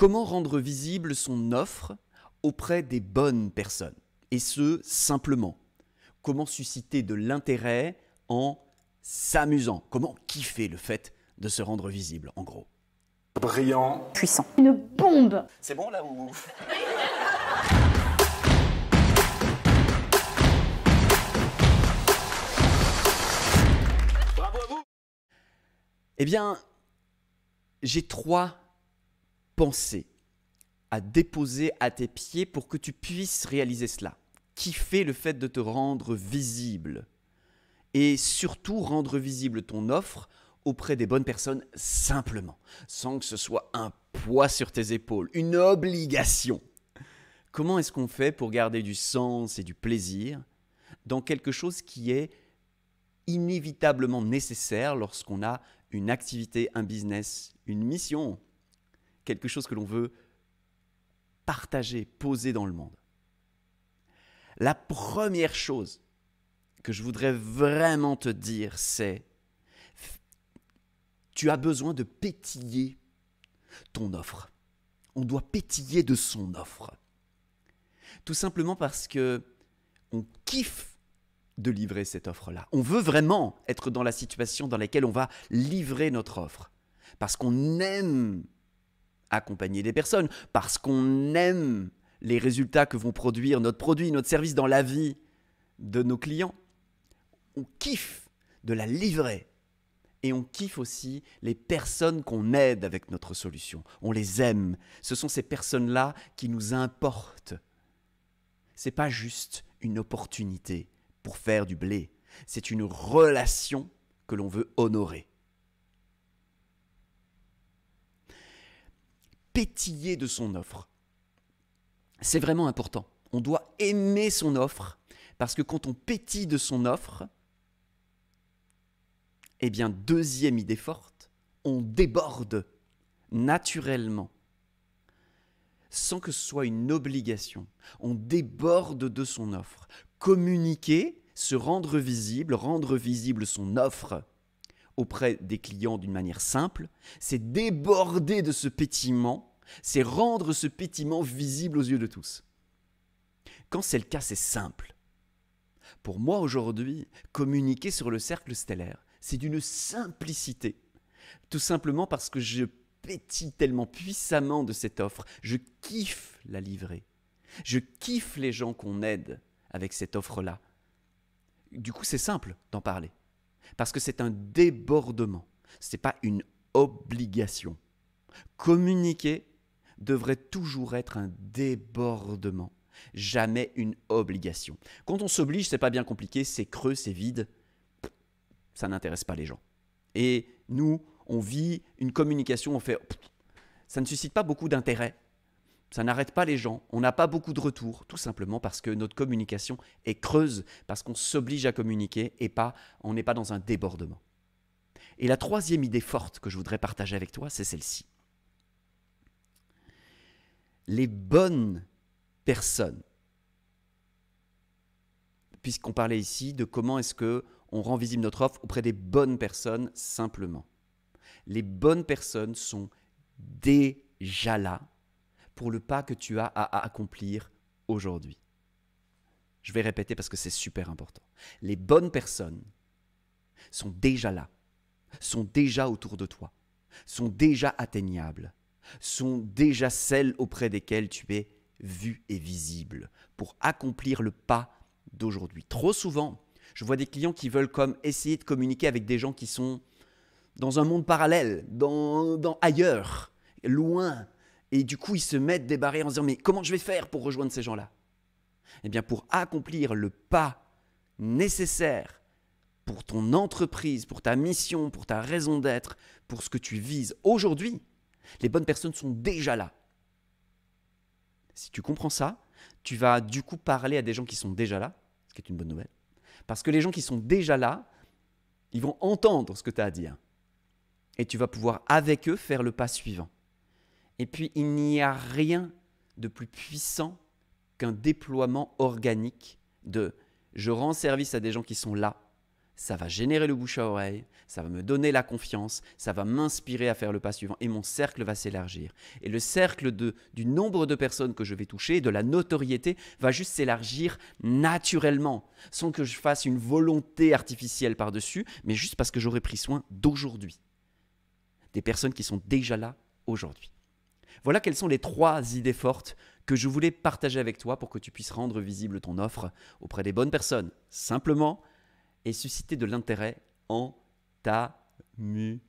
Comment rendre visible son offre auprès des bonnes personnes? Et ce, simplement. Comment susciter de l'intérêt en s'amusant? Comment kiffer le fait de se rendre visible, en gros? Brillant. Puissant. Une bombe. C'est bon là ou... Bravo à vous. Eh bien, j'ai 3 pensées à déposer à tes pieds pour que tu puisses réaliser cela. Kiffer le fait de te rendre visible. Et surtout rendre visible ton offre auprès des bonnes personnes simplement, sans que ce soit un poids sur tes épaules, une obligation. Comment est-ce qu'on fait pour garder du sens et du plaisir dans quelque chose qui est inévitablement nécessaire lorsqu'on a une activité, un business, une mission, quelque chose que l'on veut partager, poser dans le monde? La première chose que je voudrais vraiment te dire, c'est tu as besoin de pétiller ton offre. On doit pétiller de son offre. Tout simplement parce que on kiffe de livrer cette offre-là. On veut vraiment être dans la situation dans laquelle on va livrer notre offre. Parce qu'on aime accompagner des personnes, parce qu'on aime les résultats que vont produire notre produit, notre service dans la vie de nos clients. On kiffe de la livrer. Et on kiffe aussi les personnes qu'on aide avec notre solution. On les aime. Ce sont ces personnes-là qui nous importent. Ce n'est pas juste une opportunité pour faire du blé. C'est une relation que l'on veut honorer. Pétiller de son offre. C'est vraiment important. On doit aimer son offre parce que quand on pétille de son offre, eh bien, deuxième idée forte, on déborde naturellement, sans que ce soit une obligation. On déborde de son offre. Communiquer, se rendre visible son offre auprès des clients d'une manière simple, c'est déborder de ce pétillement, c'est rendre ce pétillement visible aux yeux de tous. Quand c'est le cas, c'est simple. Pour moi aujourd'hui, communiquer sur le cercle stellaire, c'est d'une simplicité. Tout simplement parce que je pétille tellement puissamment de cette offre. Je kiffe la livrer. Je kiffe les gens qu'on aide avec cette offre-là. Du coup, c'est simple d'en parler. Parce que c'est un débordement. Ce n'est pas une obligation. Communiquer devrait toujours être un débordement. Jamais une obligation. Quand on s'oblige, ce n'est pas bien compliqué, c'est creux, c'est vide. Ça n'intéresse pas les gens. Et nous, on vit une communication, on fait... Ça ne suscite pas beaucoup d'intérêt. Ça n'arrête pas les gens. On n'a pas beaucoup de retours, tout simplement parce que notre communication est creuse, parce qu'on s'oblige à communiquer et on n'est pas dans un débordement. Et la troisième idée forte que je voudrais partager avec toi, c'est celle-ci. Les bonnes personnes, puisqu'on parlait ici de comment est-ce qu'on rend visible notre offre auprès des bonnes personnes simplement. Les bonnes personnes sont déjà là pour le pas que tu as à accomplir aujourd'hui. Je vais répéter parce que c'est super important. Les bonnes personnes sont déjà là, sont déjà autour de toi, sont déjà atteignables, sont déjà celles auprès desquelles tu es vu et visible pour accomplir le pas d'aujourd'hui. Trop souvent, je vois des clients qui veulent comme essayer de communiquer avec des gens qui sont dans un monde parallèle, ailleurs, loin. Et du coup, ils se mettent des barrières en se disant « Mais comment je vais faire pour rejoindre ces gens-là » Eh bien, pour accomplir le pas nécessaire pour ton entreprise, pour ta mission, pour ta raison d'être, pour ce que tu vises aujourd'hui, les bonnes personnes sont déjà là. Si tu comprends ça, tu vas du coup parler à des gens qui sont déjà là, ce qui est une bonne nouvelle. Parce que les gens qui sont déjà là, ils vont entendre ce que tu as à dire. Et tu vas pouvoir avec eux faire le pas suivant. Et puis, il n'y a rien de plus puissant qu'un déploiement organique de « je rends service à des gens qui sont là, ça va générer le bouche à oreille, ça va me donner la confiance, ça va m'inspirer à faire le pas suivant et mon cercle va s'élargir. Et le cercle du nombre de personnes que je vais toucher, de la notoriété, va juste s'élargir naturellement, sans que je fasse une volonté artificielle par-dessus, mais juste parce que j'aurai pris soin d'aujourd'hui. Des personnes qui sont déjà là aujourd'hui. Voilà quelles sont les 3 idées fortes que je voulais partager avec toi pour que tu puisses rendre visible ton offre auprès des bonnes personnes, simplement, et susciter de l'intérêt en t'amusant.